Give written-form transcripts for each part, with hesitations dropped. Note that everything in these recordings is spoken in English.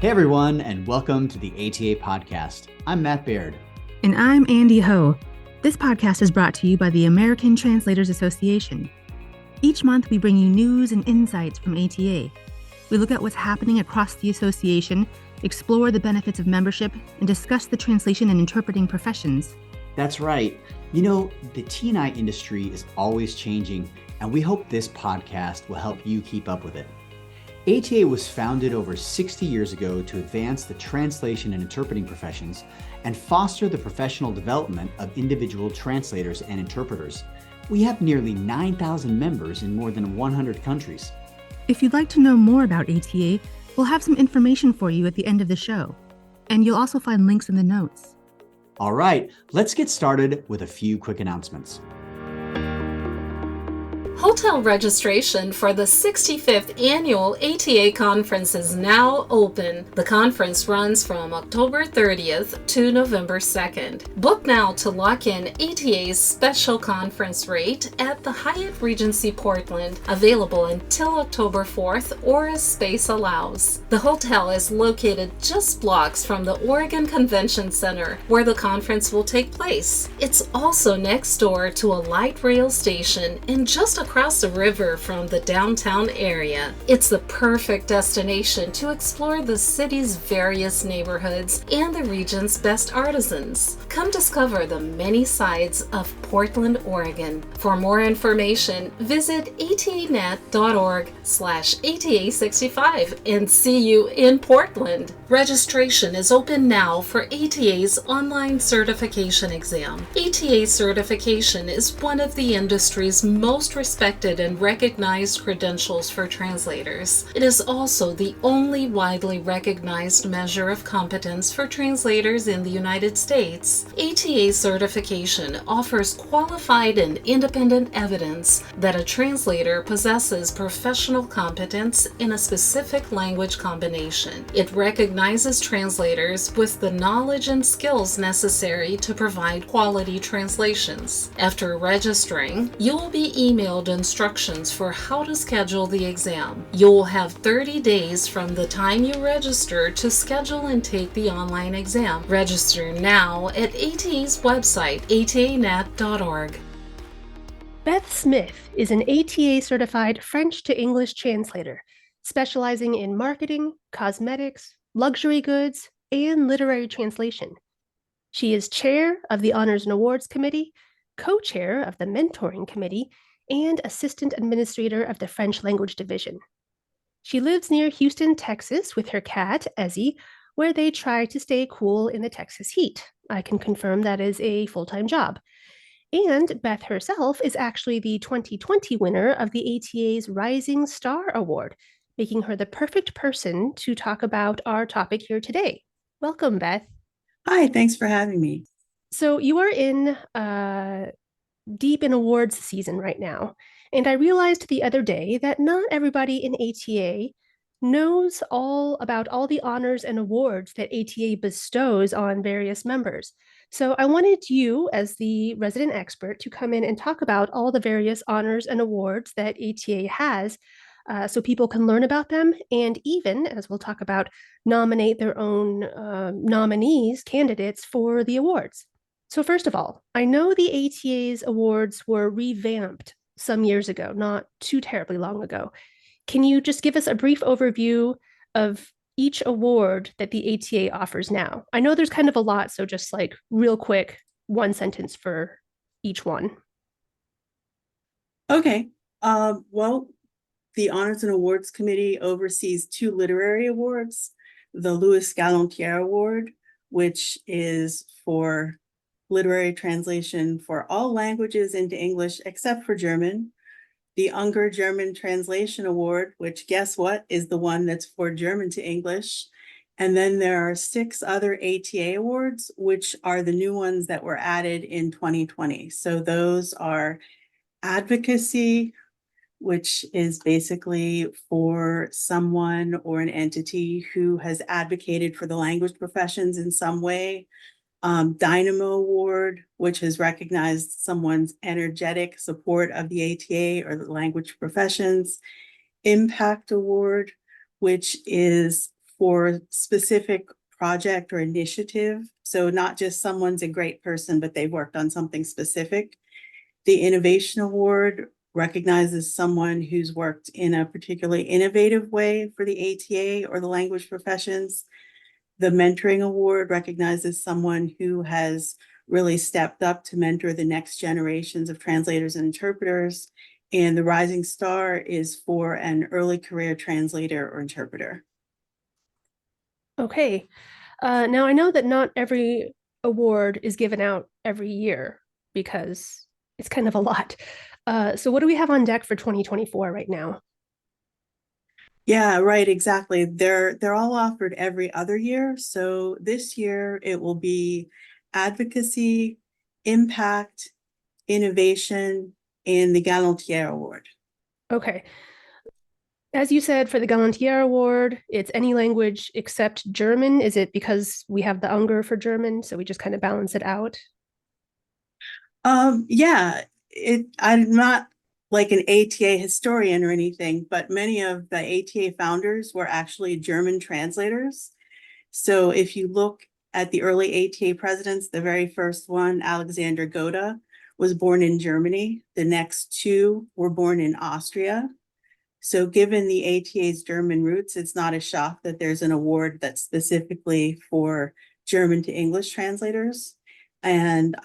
Hey everyone, and welcome to the ATA podcast. I'm Matt Baird. And I'm Andie Ho. This podcast is brought to you by the American Translators Association. Each month, we bring you news and insights from ATA. We look at what's happening across the association, explore the benefits of membership, and discuss the translation and interpreting professions. That's right. You know, the T&I industry is always changing, and we hope this podcast will help you keep up with it. ATA was founded over 60 years ago to advance the translation and interpreting professions and foster the professional development of individual translators and interpreters. We have nearly 9,000 members in more than 100 countries. If you'd like to know more about ATA, we'll have some information for you at the end of the show. And you'll also find links in the notes. All right, let's get started with a few quick announcements. Hotel registration for the 65th Annual ATA Conference is now open. The conference runs from October 30th to November 2nd. Book now to lock in ATA's special conference rate at the Hyatt Regency Portland, available until October 4th or as space allows. The hotel is located just blocks from the Oregon Convention Center, where the conference will take place. It's also next door to a light rail station and just across the river from the downtown area. It's the perfect destination to explore the city's various neighborhoods and the region's best artisans. Come discover the many sides of Portland, Oregon. For more information, visit atanet.org/ATA65 and see you in Portland. Registration is open now for ATA's online certification exam. ATA certification is one of the industry's most respected and recognized credentials for translators. It is also the only widely recognized measure of competence for translators in the United States. ATA certification offers qualified and independent evidence that a translator possesses professional competence in a specific language combination. It recognizes translators with the knowledge and skills necessary to provide quality translations. After registering, you will be emailed instructions for how to schedule the exam. You'll have 30 days from the time you register to schedule and take the online exam. Register now at ATA's website, atanet.org. Beth Smith is an ATA certified French to English translator, specializing in marketing, cosmetics, luxury goods, and literary translation. She is chair of the Honors and Awards Committee, co-chair of the Mentoring Committee, and assistant administrator of the French language division. She lives near Houston, Texas with her cat, Ezzy, where they try to stay cool in the Texas heat. I can confirm that is a full-time job. And Beth herself is actually the 2020 winner of the ATA's Rising Star Award, making her the perfect person to talk about our topic here today. Welcome, Beth. Hi, thanks for having me. So you are in deep in awards season right now, and I realized the other day that not everybody in ATA knows all about all the honors and awards that ATA bestows on various members. So I wanted you, as the resident expert, to come in and talk about all the various honors and awards that ATA has, so people can learn about them, and even, as we'll talk about, nominate their own nominees, candidates for the awards. So first of all, I know the ATA's awards were revamped some years ago, not too terribly long ago. Can you just give us a brief overview of each award that the ATA offers now? I know there's kind of a lot, so just like real quick, one sentence for each one. Okay. Well, the Honors and Awards Committee oversees two literary awards, the Louis Galantier Award, which is for literary translation for all languages into English except for German. The Unger German Translation Award, which guess what, is the one that's for German to English. And then there are 6 other ATA awards, which are the new ones that were added in 2020. So those are advocacy, which is basically for someone or an entity who has advocated for the language professions in some way. Dynamo Award, which has recognized someone's energetic support of the ATA or the language professions. Impact Award, which is for specific project or initiative. So not just someone's a great person, but they've worked on something specific. The Innovation Award recognizes someone who's worked in a particularly innovative way for the ATA or the language professions. The Mentoring Award recognizes someone who has really stepped up to mentor the next generations of translators and interpreters. And the Rising Star is for an early career translator or interpreter. Okay. Now I know that not every award is given out every year because it's kind of a lot. So what do we have on deck for 2024 right now? Yeah, right, exactly. They're all offered every other year. So this year it will be advocacy, impact, innovation, and the Galantier Award. Okay. As you said, for the Galantier Award, it's any language except German. Is it because we have the Unger for German, so we just kind of balance it out? Yeah, I'm not like an ATA historian or anything, but many of the ATA founders were actually German translators. So if you look at the early ATA presidents, the very first one, Alexander Gotha, was born in Germany. The next two were born in Austria. So given the ATA's German roots, it's not a shock that there's an award that's specifically for German to English translators. And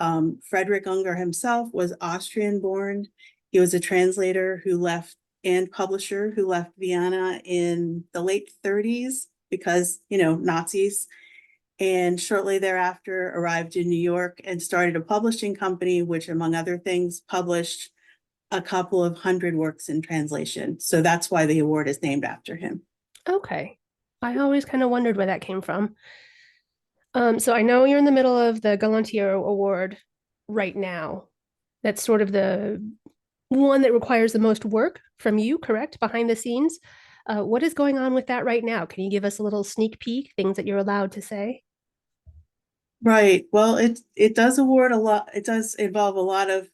Frederick Unger himself was Austrian born. He was a translator who left and publisher who left Vienna in the late 30s because, Nazis. And shortly thereafter arrived in New York and started a publishing company, which among other things published a couple of hundred works in translation. So that's why the award is named after him. Okay. I always kind of wondered where that came from. So I know you're in the middle of the Galantier Award right now. That's sort of the one that requires the most work from you, correct? Behind the scenes. What is going on with that right now? Can you give us a little sneak peek, things that you're allowed to say? Right. Well, it does award a lot. It does involve a lot of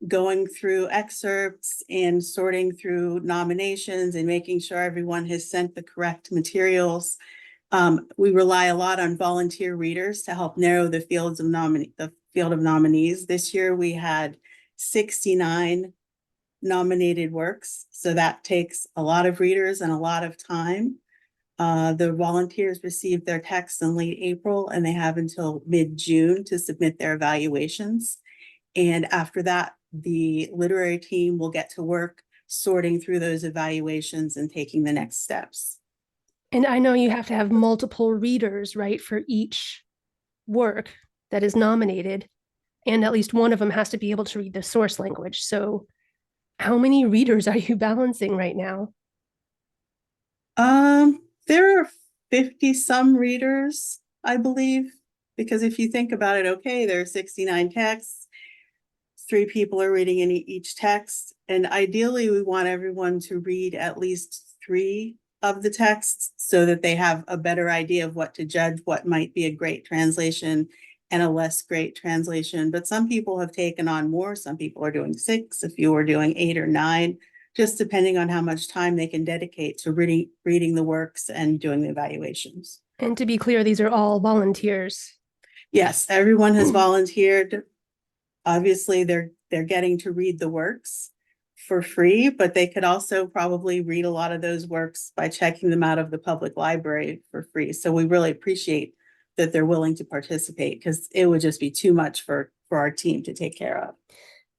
going through excerpts and sorting through nominations and making sure everyone has sent the correct materials. We rely a lot on volunteer readers to help narrow the field of nominees. This year we had 69 nominated works, so that takes a lot of readers and a lot of time. The volunteers received their texts in late April, and they have until mid-June to submit their evaluations. And after that, the literary team will get to work sorting through those evaluations and taking the next steps. And I know you have to have multiple readers, right, for each work that is nominated. And at least one of them has to be able to read the source language. So how many readers are you balancing right now? There are 50 some readers, I believe, because if you think about it, okay, there are 69 texts. 3 people are reading in each text. And ideally, we want everyone to read at least 3 of the texts so that they have a better idea of what to judge, what might be a great translation and a less great translation. But some people have taken on more. Some people are doing 6, a few are doing 8 or 9, just depending on how much time they can dedicate to reading the works and doing the evaluations. And to be clear, these are all volunteers. Yes, everyone has volunteered. Obviously, they're getting to read the works for free, but they could also probably read a lot of those works by checking them out of the public library for free. So we really appreciate that they're willing to participate because it would just be too much for our team to take care of.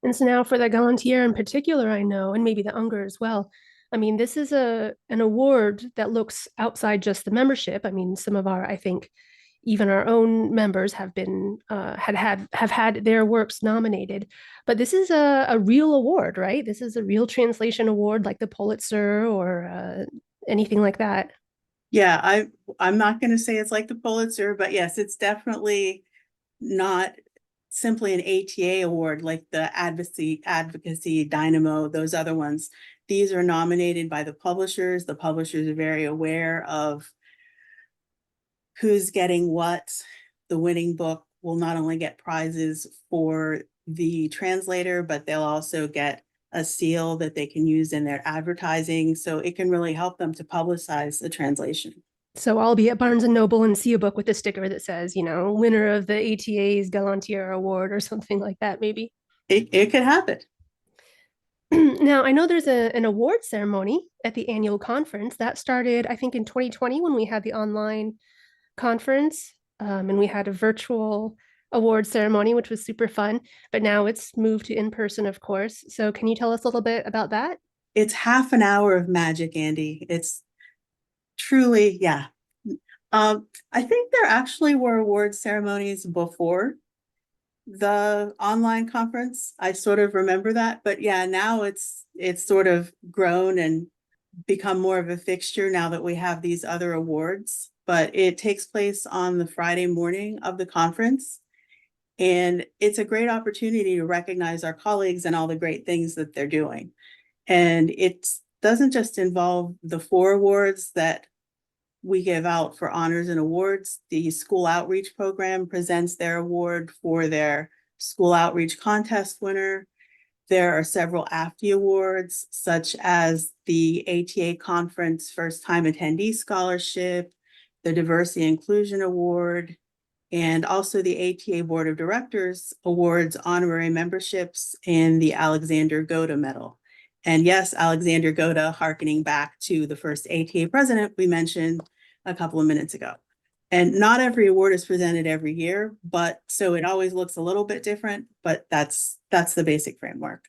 And so now for the Galantier in particular, I know, and maybe the Unger as well. I mean, this is an award that looks outside just the membership. I mean, some of our, I think, even our own members have been have had their works nominated, but this is a real award, right? This is a real translation award, like the Pulitzer or anything like that. Yeah, I'm not going to say it's like the Pulitzer, but yes, it's definitely not simply an ATA award like the advocacy, Dynamo, those other ones. These are nominated by the publishers. The publishers are very aware of who's getting what. The winning book will not only get prizes for the translator, but they'll also get a seal that they can use in their advertising. So it can really help them to publicize the translation. So I'll be at Barnes and Noble and see a book with a sticker that says, winner of the ATA's Galantier Award or something like that, maybe. It could happen. Now, I know there's an award ceremony at the annual conference that started, I think, in 2020 when we had the online conference, and we had a virtual award ceremony, which was super fun. But now it's moved to in person, of course. So, can you tell us a little bit about that? It's half an hour of magic, Andie. It's truly, yeah. I think there actually were award ceremonies before the online conference. I sort of remember that, but yeah, now it's sort of grown and become more of a fixture now that we have these other awards. But it takes place on the Friday morning of the conference. And it's a great opportunity to recognize our colleagues and all the great things that they're doing. And it doesn't just involve the 4 awards that we give out for honors and awards. The school outreach program presents their award for their school outreach contest winner. There are several AFTE awards, such as the ATA Conference First Time Attendee Scholarship, the Diversity Inclusion Award, and also the ATA Board of Directors awards honorary memberships and the Alexander Goda Medal. And yes, Alexander Goda, hearkening back to the first ATA president we mentioned a couple of minutes ago. And not every award is presented every year, but so it always looks a little bit different, but that's the basic framework.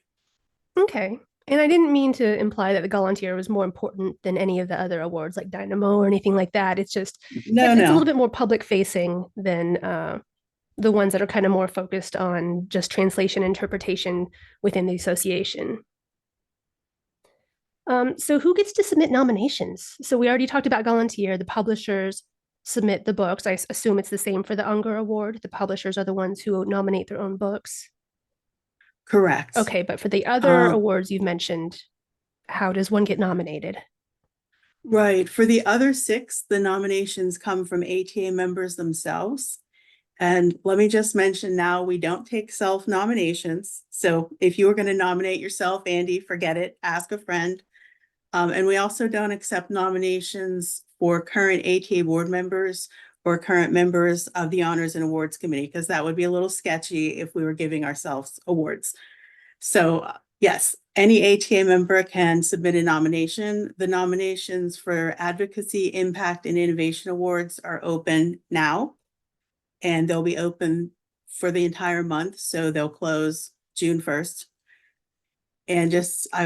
Okay. And I didn't mean to imply that the Galantier was more important than any of the other awards like Dynamo or anything like that. It's just, it's a little bit more public facing than the ones that are kind of more focused on just translation interpretation within the association. So who gets to submit nominations? So we already talked about Galantier. The publishers submit the books. I assume it's the same for the Unger Award. The publishers are the ones who nominate their own books. Correct. Okay, but for the other awards you've mentioned, how does one get nominated? Right. For the other 6, the nominations come from ATA members themselves. And let me just mention now, we don't take self-nominations. So if you were going to nominate yourself, Andie, forget it, ask a friend. And we also don't accept nominations for current ATA board members or current members of the Honors and Awards Committee, because that would be a little sketchy if we were giving ourselves awards. So yes, any ATA member can submit a nomination. The nominations for Advocacy, Impact, and Innovation Awards are open now, and they'll be open for the entire month. So they'll close June 1st. And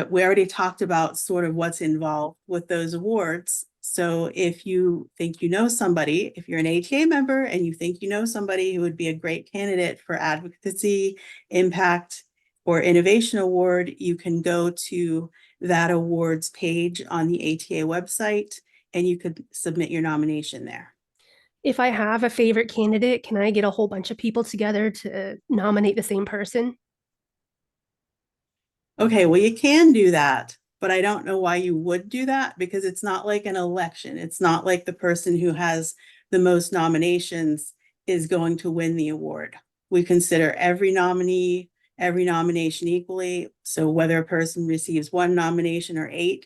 we already talked about sort of what's involved with those awards. So if you think you know somebody, if you're an ATA member and you think you know somebody who would be a great candidate for Advocacy, Impact, or Innovation Award, you can go to that awards page on the ATA website and you could submit your nomination there. If I have a favorite candidate, can I get a whole bunch of people together to nominate the same person? Okay, well, you can do that, but I don't know why you would do that, because it's not like an election. It's not like the person who has the most nominations is going to win the award. We consider every nominee, every nomination equally. So whether a person receives 1 nomination or 8,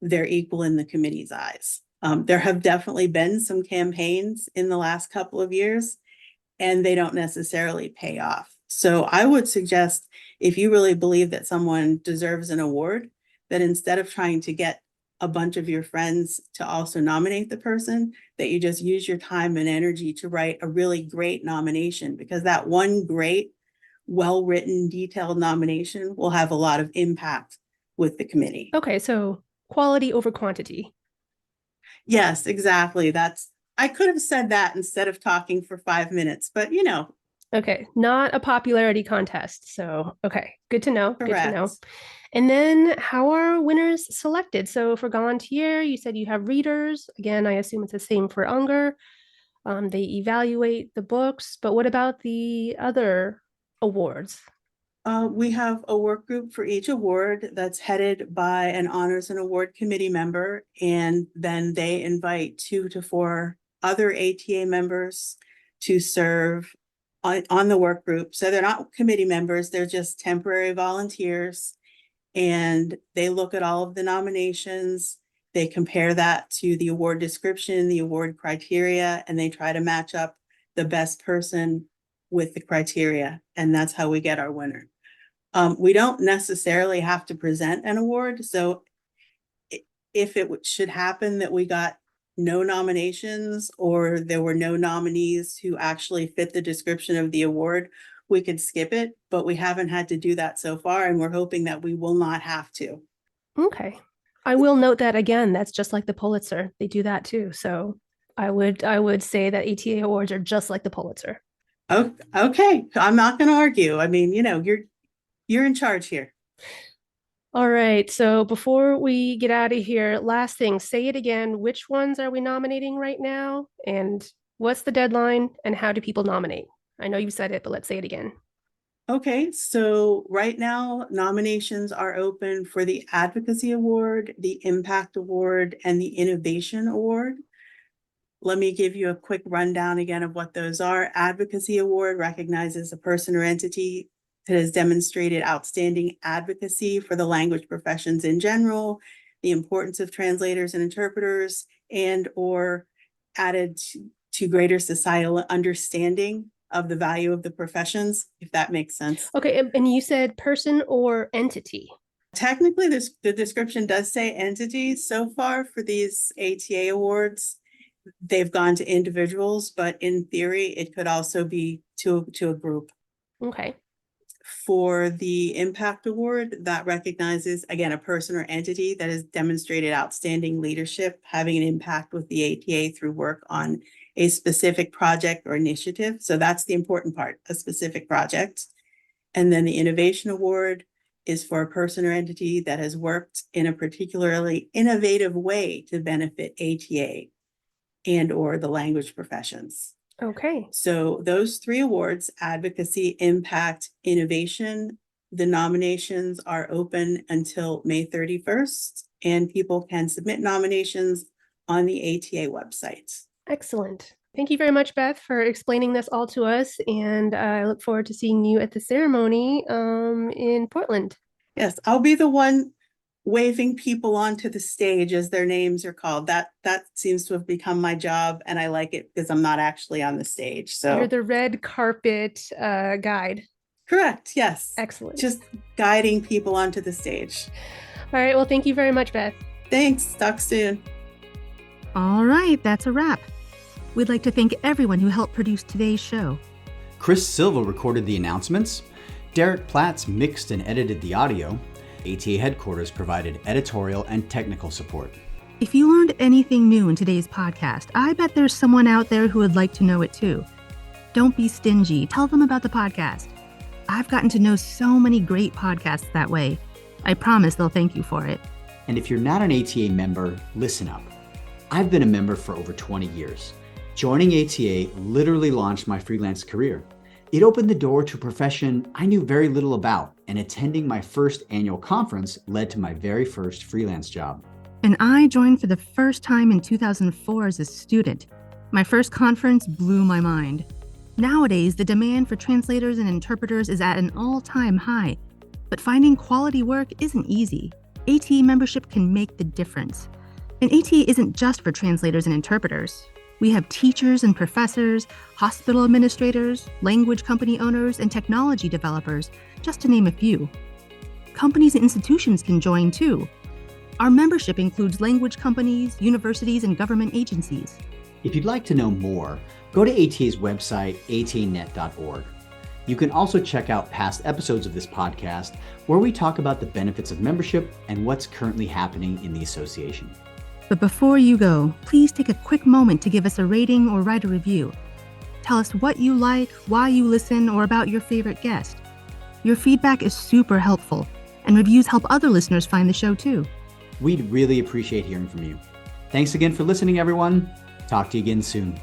they're equal in the committee's eyes. There have definitely been some campaigns in the last couple of years, and they don't necessarily pay off. So I would suggest, if you really believe that someone deserves an award, that instead of trying to get a bunch of your friends to also nominate the person, that you just use your time and energy to write a really great nomination, because that one great, well-written, detailed nomination will have a lot of impact with the committee. Okay, so quality over quantity. Yes, exactly. I could have said that instead of talking for 5 minutes, but Okay, not a popularity contest. So, okay, good to know. Correct. Good to know. And then how are winners selected? So for Galantier, you said you have readers. Again, I assume it's the same for Unger. They evaluate the books, but what about the other awards? We have a work group for each award that's headed by an honors and award committee member, and then they invite 2 to 4 other ATA members to serve on the work group. So they're not committee members, they're just temporary volunteers, and they look at all of the nominations They compare that to the award description, the award criteria, and they try to match up the best person with the criteria. And that's how we get our winner. We don't necessarily have to present an award. So if it should happen that we got no nominations or there were no nominees who actually fit the description of the award, we could skip it, but we haven't had to do that so far, and we're hoping that we will not have to. Okay. I will note that again, that's just like the Pulitzer. They do that too. So I would say that ATA awards are just like the Pulitzer. Oh, okay. I'm not going to argue. I mean, you're in charge here. All right. So before we get out of here, last thing, say it again. Which ones are we nominating right now? And what's the deadline? And how do people nominate? I know you said it, but let's say it again. Okay, so right now nominations are open for the Advocacy Award, the Impact Award, and the Innovation Award. Let me give you a quick rundown again of what those are. Advocacy Award recognizes a person or entity that has demonstrated outstanding advocacy for the language professions in general, the importance of translators and interpreters, and or added to greater societal understanding of the value of the professions, if that makes sense. Okay, and you said person or entity. Technically, the description does say entity. So far for these ATA awards, they've gone to individuals, but in theory, it could also be to a group. Okay. For the Impact Award, that recognizes, again, a person or entity that has demonstrated outstanding leadership, having an impact with the ATA through work on a specific project or initiative. So that's the important part, a specific project. And then the Innovation Award is for a person or entity that has worked in a particularly innovative way to benefit ATA and or the language professions. Okay. So those three awards, advocacy, impact, innovation, the nominations are open until May 31st, and people can submit nominations on the ATA website. Excellent. Thank you very much, Beth, for explaining this all to us. And I look forward to seeing you at the ceremony in Portland. Yes, I'll be the one waving people onto the stage as their names are called. That seems to have become my job, and I like it because I'm not actually on the stage. So you're the red carpet guide. Correct. Yes. Excellent. Just guiding people onto the stage. All right. Well, thank you very much, Beth. Thanks. Talk soon. All right, that's a wrap. We'd like to thank everyone who helped produce today's show. Chris Silva recorded the announcements. Derek Platts mixed and edited the audio. ATA headquarters provided editorial and technical support. If you learned anything new in today's podcast, I bet there's someone out there who would like to know it too. Don't be stingy. Tell them about the podcast. I've gotten to know so many great podcasts that way. I promise they'll thank you for it. And if you're not an ATA member, listen up. I've been a member for over 20 years. Joining ATA literally launched my freelance career. It opened the door to a profession I knew very little about, and attending my first annual conference led to my very first freelance job. And I joined for the first time in 2004 as a student. My first conference blew my mind. Nowadays, the demand for translators and interpreters is at an all-time high, but finding quality work isn't easy. ATA membership can make the difference. And ATA isn't just for translators and interpreters. We have teachers and professors, hospital administrators, language company owners, and technology developers, just to name a few. Companies and institutions can join too. Our membership includes language companies, universities, and government agencies. If you'd like to know more, go to ATA's website, atanet.org. You can also check out past episodes of this podcast where we talk about the benefits of membership and what's currently happening in the association. But before you go, please take a quick moment to give us a rating or write a review. Tell us what you like, why you listen, or about your favorite guest. Your feedback is super helpful, and reviews help other listeners find the show too. We'd really appreciate hearing from you. Thanks again for listening, everyone. Talk to you again soon.